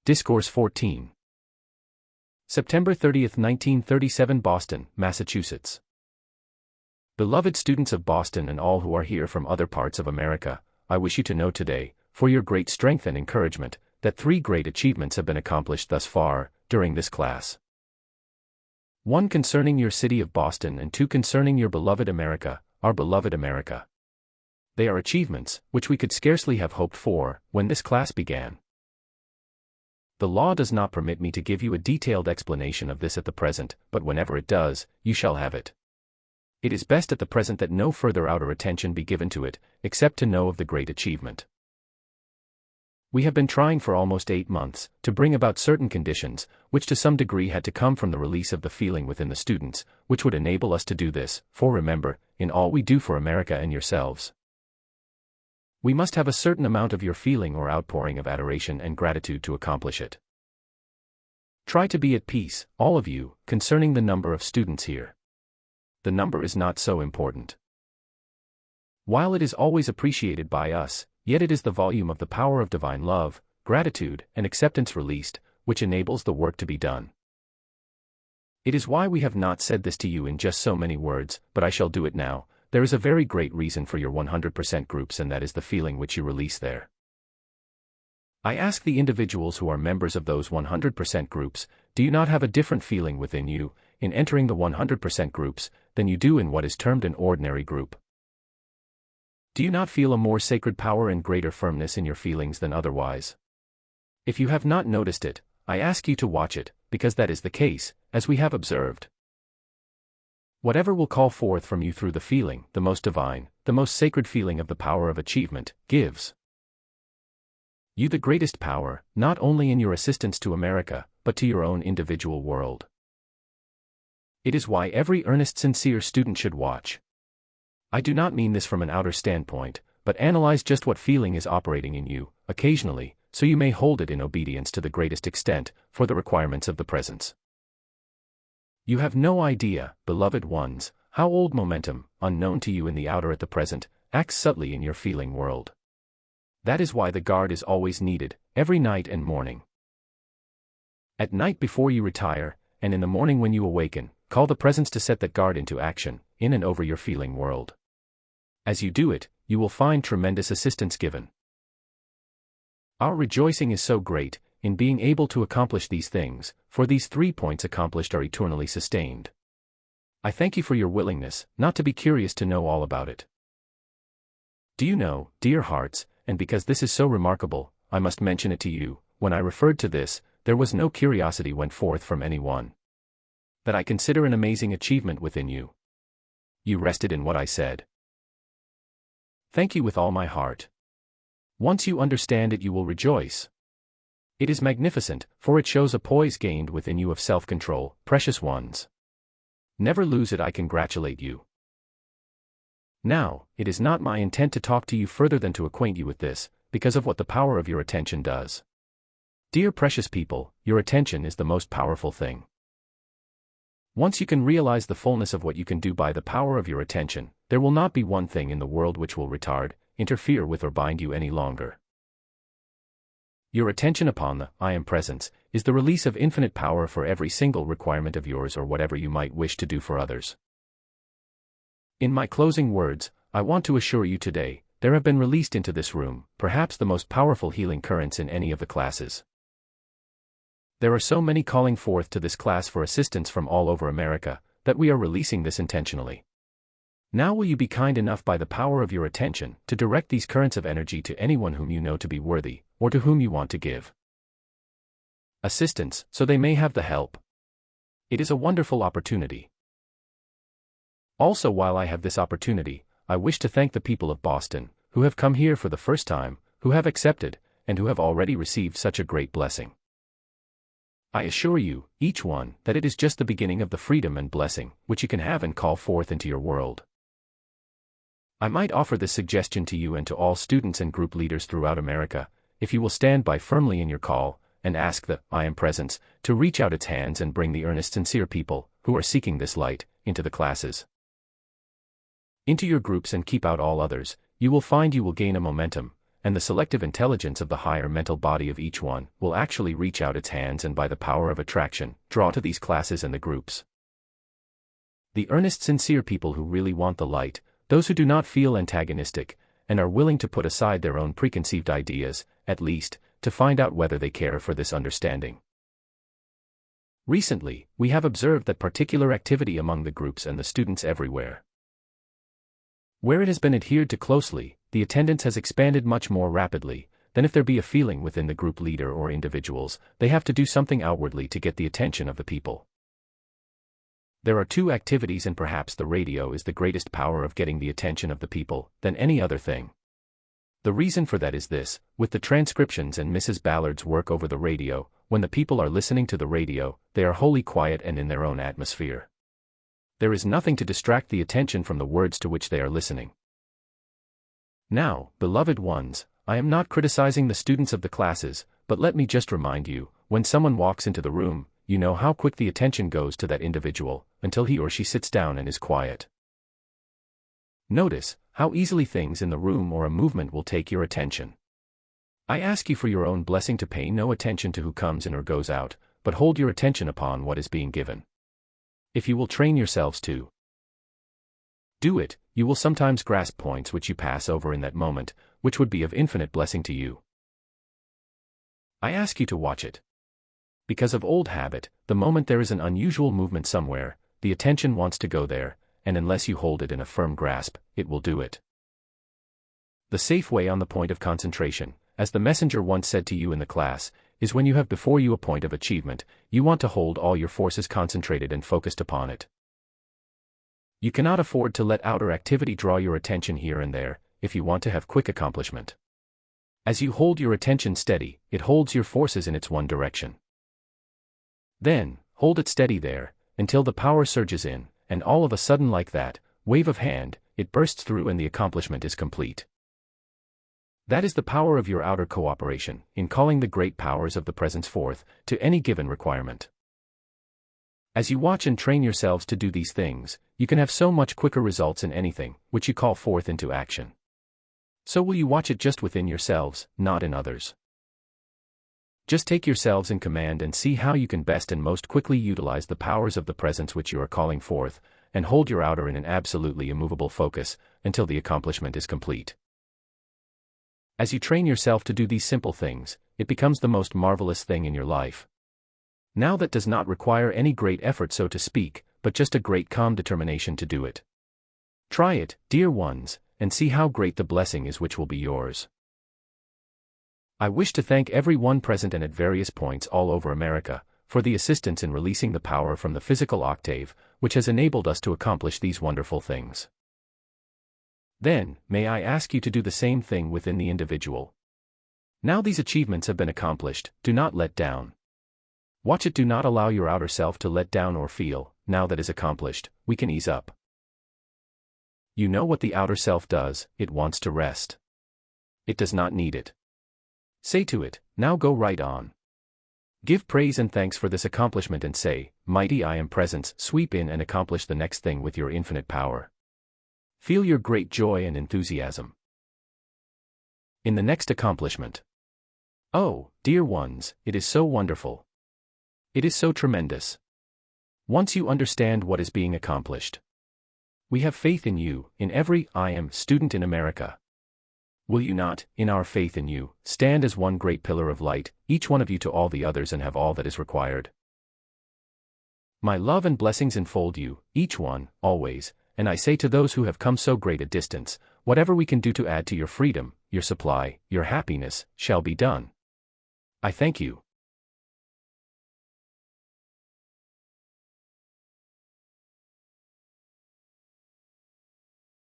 Discourse 14. September 30, 1937 Boston, Massachusetts. Beloved students of Boston and all who are here from other parts of America, I wish you to know today, for your great strength and encouragement, that 3 great achievements have been accomplished thus far, during this class. 1 concerning your city of Boston and 2 concerning your beloved America, our beloved America. They are achievements, which we could scarcely have hoped for, when this class began. The law does not permit me to give you a detailed explanation of this at the present, but whenever it does, you shall have it. It is best at the present that no further outer attention be given to it, except to know of the great achievement. We have been trying for almost 8 months, to bring about certain conditions, which to some degree had to come from the release of the feeling within the students, which would enable us to do this, for remember, in all we do for America and yourselves, we must have a certain amount of your feeling or outpouring of adoration and gratitude to accomplish it. Try to be at peace, all of you, concerning the number of students here. The number is not so important. While it is always appreciated by us, yet it is the volume of the power of divine love, gratitude, and acceptance released, which enables the work to be done. It is why we have not said this to you in just so many words, but I shall do it now. There is a very great reason for your 100% groups, and that is the feeling which you release there. I ask the individuals who are members of those 100% groups, do you not have a different feeling within you, in entering the 100% groups, than you do in what is termed an ordinary group? Do you not feel a more sacred power and greater firmness in your feelings than otherwise? If you have not noticed it, I ask you to watch it, because that is the case, as we have observed. Whatever will call forth from you through the feeling, the most divine, the most sacred feeling of the power of achievement, gives you the greatest power, not only in your assistance to America, but to your own individual world. It is why every earnest, sincere student should watch. I do not mean this from an outer standpoint, but analyze just what feeling is operating in you, occasionally, so you may hold it in obedience to the greatest extent, for the requirements of the presence. You have no idea, beloved ones, how old momentum, unknown to you in the outer at the present, acts subtly in your feeling world. That is why the guard is always needed, every night and morning. At night before you retire, and in the morning when you awaken, call the presence to set that guard into action, in and over your feeling world. As you do it, you will find tremendous assistance given. Our rejoicing is so great, in being able to accomplish these things, for these 3 points accomplished are eternally sustained. I thank you for your willingness, not to be curious to know all about it. Do you know, dear hearts, and because this is so remarkable, I must mention it to you, when I referred to this, there was no curiosity went forth from anyone. That I consider an amazing achievement within you. You rested in what I said. Thank you with all my heart. Once you understand it, you will rejoice. It is magnificent, for it shows a poise gained within you of self-control, precious ones. Never lose it, I congratulate you. Now, it is not my intent to talk to you further than to acquaint you with this, because of what the power of your attention does. Dear precious people, your attention is the most powerful thing. Once you can realize the fullness of what you can do by the power of your attention, there will not be one thing in the world which will retard, interfere with, or bind you any longer. Your attention upon the I Am Presence is the release of infinite power for every single requirement of yours or whatever you might wish to do for others. In my closing words, I want to assure you today, there have been released into this room, perhaps the most powerful healing currents in any of the classes. There are so many calling forth to this class for assistance from all over America, that we are releasing this intentionally. Now will you be kind enough by the power of your attention, to direct these currents of energy to anyone whom you know to be worthy, or to whom you want to give assistance, so they may have the help. It is a wonderful opportunity. Also, while I have this opportunity, I wish to thank the people of Boston, who have come here for the first time, who have accepted, and who have already received such a great blessing. I assure you, each one, that it is just the beginning of the freedom and blessing, which you can have and call forth into your world. I might offer this suggestion to you and to all students and group leaders throughout America, if you will stand by firmly in your call, and ask the I Am Presence to reach out its hands and bring the earnest, sincere people, who are seeking this light, into the classes, into your groups, and keep out all others, you will find you will gain a momentum, and the selective intelligence of the higher mental body of each one will actually reach out its hands and by the power of attraction, draw to these classes and the groups. The earnest, sincere people who really want the light, those who do not feel antagonistic, and are willing to put aside their own preconceived ideas, at least, to find out whether they care for this understanding. Recently, we have observed that particular activity among the groups and the students everywhere. Where it has been adhered to closely, the attendance has expanded much more rapidly than if there be a feeling within the group leader or individuals they have to do something outwardly to get the attention of the people. There are two activities, and perhaps the radio is the greatest power of getting the attention of the people than any other thing. The reason for that is this: with the transcriptions and Mrs. Ballard's work over the radio, when the people are listening to the radio, they are wholly quiet and in their own atmosphere. There is nothing to distract the attention from the words to which they are listening. Now, beloved ones, I am not criticizing the students of the classes, but let me just remind you, when someone walks into the room, you know how quick the attention goes to that individual, until he or she sits down and is quiet. Notice how easily things in the room or a movement will take your attention. I ask you for your own blessing to pay no attention to who comes in or goes out, but hold your attention upon what is being given. If you will train yourselves to do it, you will sometimes grasp points which you pass over in that moment, which would be of infinite blessing to you. I ask you to watch it. Because of old habit, the moment there is an unusual movement somewhere, the attention wants to go there, and unless you hold it in a firm grasp, it will do it. The safe way on the point of concentration, as the messenger once said to you in the class, is when you have before you a point of achievement, you want to hold all your forces concentrated and focused upon it. You cannot afford to let outer activity draw your attention here and there, if you want to have quick accomplishment. As you hold your attention steady, it holds your forces in its one direction. Then, hold it steady there, until the power surges in, and all of a sudden, like that wave of hand, it bursts through and the accomplishment is complete. That is the power of your outer cooperation, in calling the great powers of the presence forth, to any given requirement. As you watch and train yourselves to do these things, you can have so much quicker results in anything, which you call forth into action. So will you watch it just within yourselves, not in others. Just take yourselves in command and see how you can best and most quickly utilize the powers of the presence which you are calling forth, and hold your outer in an absolutely immovable focus, until the accomplishment is complete. As you train yourself to do these simple things, it becomes the most marvelous thing in your life. Now that does not require any great effort, so to speak, but just a great calm determination to do it. Try it, dear ones, and see how great the blessing is which will be yours. I wish to thank every one present and at various points all over America, for the assistance in releasing the power from the physical octave, which has enabled us to accomplish these wonderful things. Then, may I ask you to do the same thing within the individual. Now these achievements have been accomplished, do not let down. Watch it, do not allow your outer self to let down or feel, now that is accomplished, we can ease up. You know what the outer self does, it wants to rest. It does not need it. Say to it, now go right on. Give praise and thanks for this accomplishment and say, mighty I am presence, sweep in and accomplish the next thing with your infinite power. Feel your great joy and enthusiasm in the next accomplishment. Oh, dear ones, it is so wonderful. It is so tremendous. Once you understand what is being accomplished. We have faith in you, in every I am student in America. Will you not, in our faith in you, stand as one great pillar of light, each one of you to all the others, and have all that is required? My love and blessings enfold you, each one, always, and I say to those who have come so great a distance, whatever we can do to add to your freedom, your supply, your happiness, shall be done. I thank you.